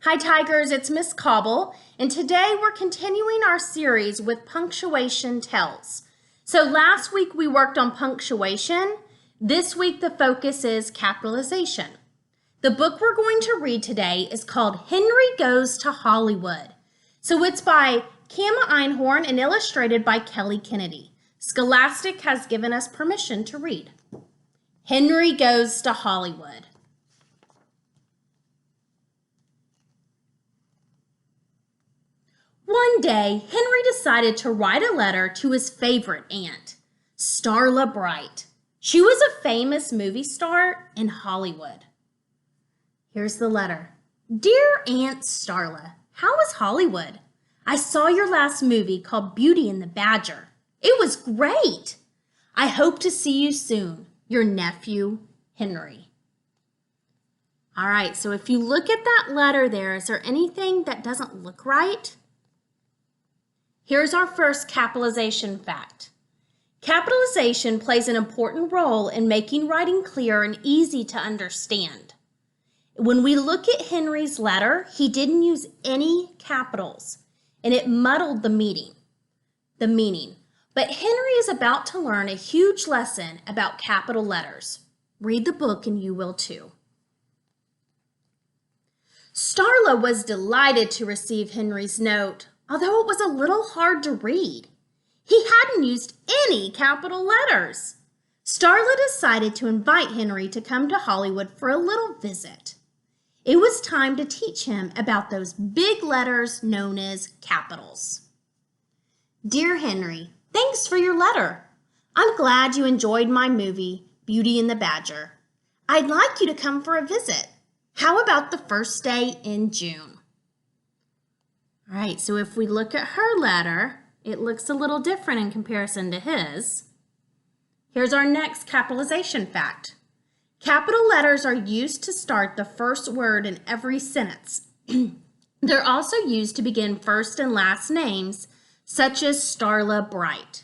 Hi Tigers, it's Miss Cobble, and today we're continuing our series with punctuation tells. So last week we worked on punctuation. This week the focus is capitalization. The book we're going to read today is called Henry Goes to Hollywood. So it's by Kama Einhorn and illustrated by Kelly Kennedy. Scholastic has given us permission to read. Henry Goes to Hollywood. One day, Henry decided to write a letter to his favorite aunt, Starla Bright. She was a famous movie star in Hollywood. Here's the letter. Dear Aunt Starla, how is Hollywood? I saw your last movie called Beauty and the Badger. It was great. I hope to see you soon. Your nephew, Henry. All right, so if you look at that letter there, is there anything that doesn't look right? Here's our first capitalization fact. Capitalization plays an important role in making writing clear and easy to understand. When we look at Henry's letter, he didn't use any capitals, and it muddled the meaning. But Henry is about to learn a huge lesson about capital letters. Read the book and you will too. Starla was delighted to receive Henry's note, although it was a little hard to read. He hadn't used any capital letters. Starla decided to invite Henry to come to Hollywood for a little visit. It was time to teach him about those big letters known as capitals. Dear Henry, thanks for your letter. I'm glad you enjoyed my movie, Beauty and the Badger. I'd like you to come for a visit. How about the first day in June? All right, so if we look at her letter, it looks a little different in comparison to his. Here's our next capitalization fact. Capital letters are used to start the first word in every sentence. They're also used to begin first and last names, such as Starla Bright.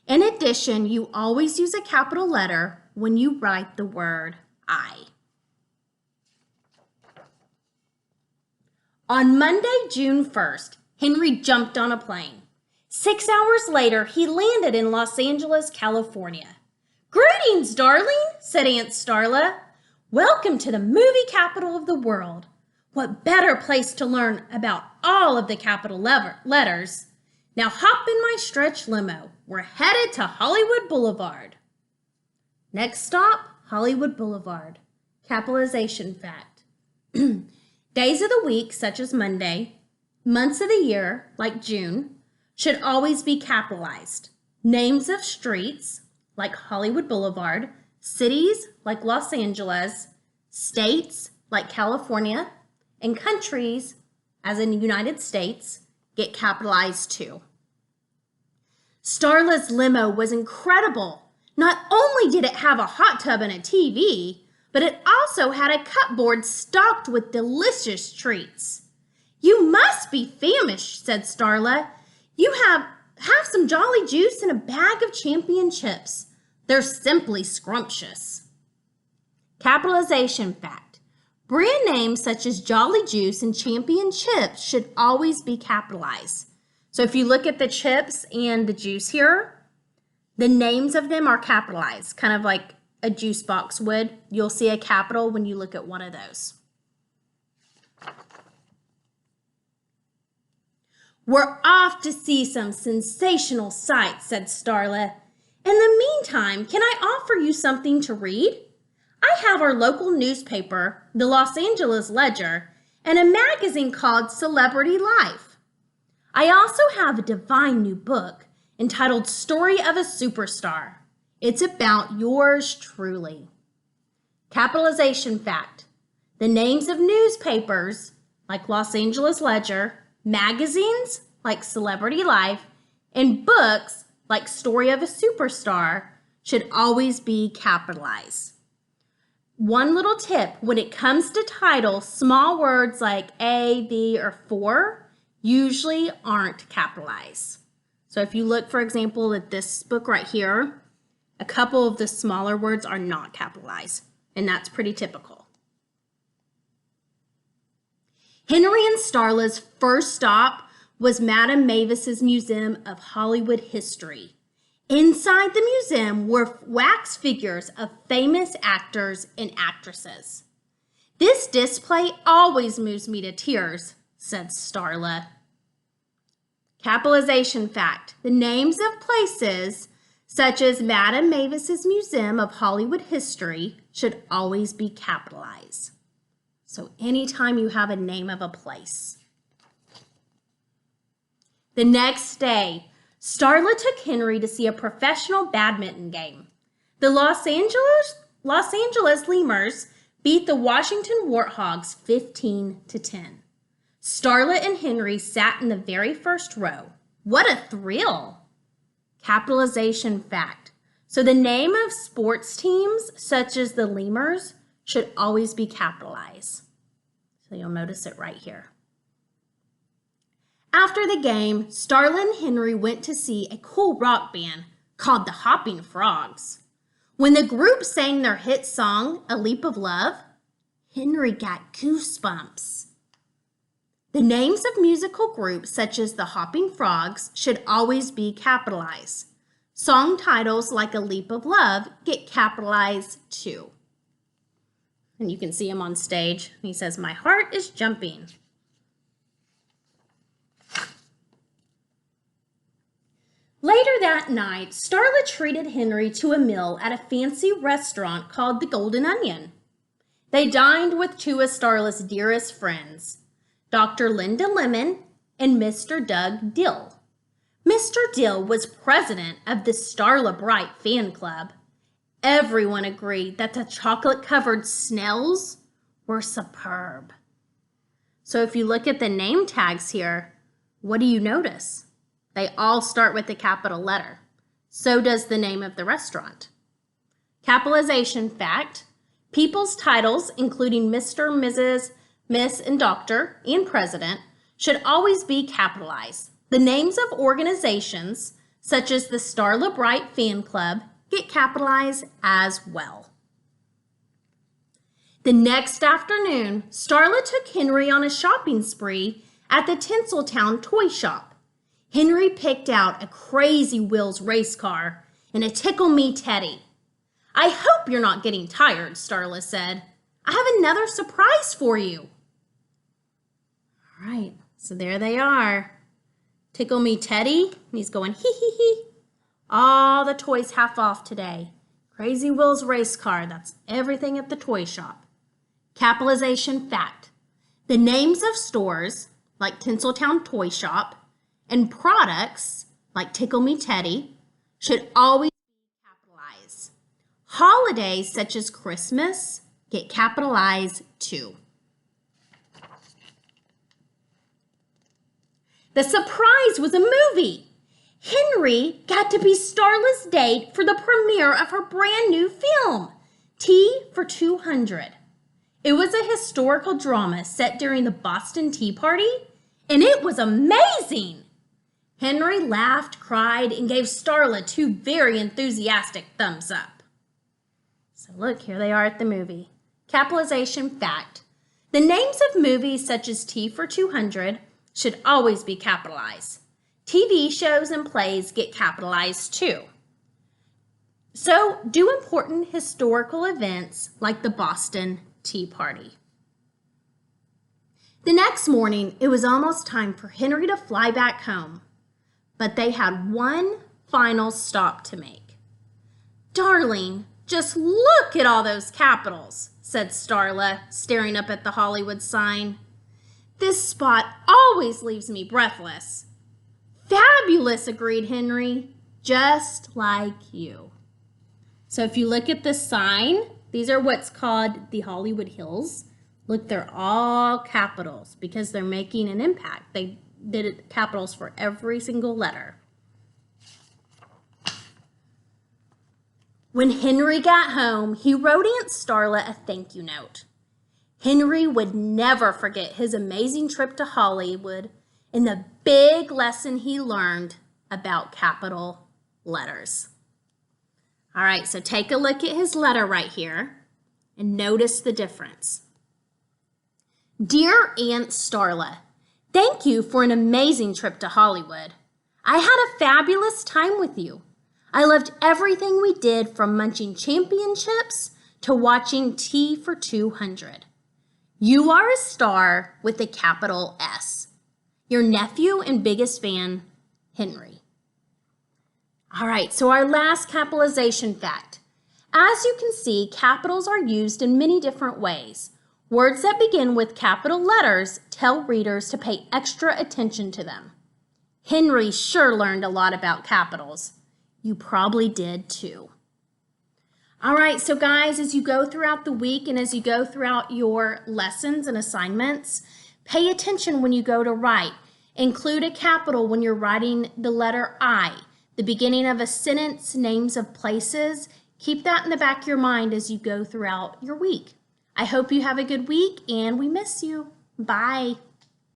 In addition, you always use a capital letter when you write the word I. On Monday, June 1st, Henry jumped on a plane. 6 hours later, he landed in Los Angeles, California. Greetings, darling, said Aunt Starla. Welcome to the movie capital of the world. What better place to learn about all of the capital letters? Now hop in my stretch limo. We're headed to Hollywood Boulevard. Next stop, Hollywood Boulevard. Capitalization fact. Days of the week, such as Monday, months of the year, like June, should always be capitalized. Names of streets, like Hollywood Boulevard, cities, like Los Angeles, states, like California, and countries, as in the United States, get capitalized too. Starla's limo was incredible. Not only did it have a hot tub and a TV, but it also had a cupboard stocked with delicious treats. You must be famished, said Starla. You have some Jolly Juice and a bag of Champion chips. They're simply scrumptious. Capitalization fact. Brand names such as Jolly Juice and Champion chips should always be capitalized. So if you look at the chips and the juice here, the names of them are capitalized, kind of like a juice box would. You'll see a capital when you look at one of those. We're off to see some sensational sights, said Starla. In the meantime, can I offer you something to read? I have our local newspaper, the Los Angeles Ledger, and a magazine called Celebrity Life. I also have a divine new book entitled Story of a Superstar. It's about yours truly. Capitalization fact. The names of newspapers, like Los Angeles Ledger, magazines, like Celebrity Life, and books, like Story of a Superstar, should always be capitalized. One little tip, when it comes to titles, small words like A, B, or for usually aren't capitalized. So if you look, for example, at this book right here, a couple of the smaller words are not capitalized, and that's pretty typical. Henry and Starla's first stop was Madame Mavis's Museum of Hollywood History. Inside the museum were wax figures of famous actors and actresses. "This display always moves me to tears," said Starla. Capitalization fact: the names of places such as Madame Mavis's Museum of Hollywood History should always be capitalized. So anytime you have a name of a place. The next day, Starla took Henry to see a professional badminton game. The Los Angeles Lemurs beat the Washington Warthogs 15-10. Starla and Henry sat in the very first row. What a thrill! Capitalization fact: so the name of sports teams such as the Lemurs should always be capitalized. So you'll notice it right here. After the game, Starla and Henry went to see a cool rock band called the Hopping Frogs. When the group sang their hit song, "A Leap of Love," Henry got goosebumps. The names of musical groups such as the Hopping Frogs should always be capitalized. Song titles like "A Leap of Love" get capitalized too. And you can see him on stage. He says, "My heart is jumping." Later that night, Starla treated Henry to a meal at a fancy restaurant called the Golden Onion. They dined with two of Starla's dearest friends, Dr. Linda Lemon and Mr. Doug Dill. Mr. Dill was president of the Starla Bright fan club. Everyone agreed that the chocolate-covered Snells were superb. So if you look at the name tags here, what do you notice? They all start with a capital letter. So does the name of the restaurant. Capitalization fact: people's titles, including Mr., Mrs., Miss, and Doctor, and President, should always be capitalized. The names of organizations, such as the Starla Bright Fan Club, get capitalized as well. The next afternoon, Starla took Henry on a shopping spree at the Tinseltown toy shop. Henry picked out a Crazy Wheels race car and a Tickle Me Teddy. "I hope you're not getting tired," Starla said. "I have another surprise for you." All right, so there they are. Tickle Me Teddy, he's going hee hee hee. All the toys half off today. Crazy Wheels race car, that's everything at the toy shop. Capitalization fact: the names of stores like Tinseltown Toy Shop and products like Tickle Me Teddy should always be capitalized. Holidays such as Christmas get capitalized too. The surprise was a movie. Henry got to be Starla's date for the premiere of her brand new film, Tea for 200. It was a historical drama set during the Boston Tea Party, and it was amazing. Henry laughed, cried, and gave Starla two very enthusiastic thumbs up. So look, here they are at the movie. Capitalization fact: the names of movies such as Tea for 200 should always be capitalized. TV shows and plays get capitalized too. So do important historical events like the Boston Tea Party. The next morning, it was almost time for Henry to fly back home, but they had one final stop to make. "Darling, just look at all those capitals," said Starla, staring up at the Hollywood sign. "This spot always leaves me breathless." "Fabulous," agreed Henry, "just like you." So if you look at the sign, these are what's called the Hollywood Hills. Look, they're all capitals because they're making an impact. They did it capitals for every single letter. When Henry got home, he wrote Aunt Starla a thank you note. Henry would never forget his amazing trip to Hollywood and the big lesson he learned about capital letters. All right, so take a look at his letter right here and notice the difference. Dear Aunt Starla, thank you for an amazing trip to Hollywood. I had a fabulous time with you. I loved everything we did, from munching championships to watching Tea for 200. You are a star with a capital S. Your nephew and biggest fan, Henry. All right, so our last capitalization fact. As you can see, capitals are used in many different ways. Words that begin with capital letters tell readers to pay extra attention to them. Henry sure learned a lot about capitals. You probably did too. All right, so guys, as you go throughout the week and as you go throughout your lessons and assignments, pay attention when you go to write. Include a capital when you're writing the letter I, the beginning of a sentence, names of places. Keep that in the back of your mind as you go throughout your week. I hope you have a good week and we miss you. Bye.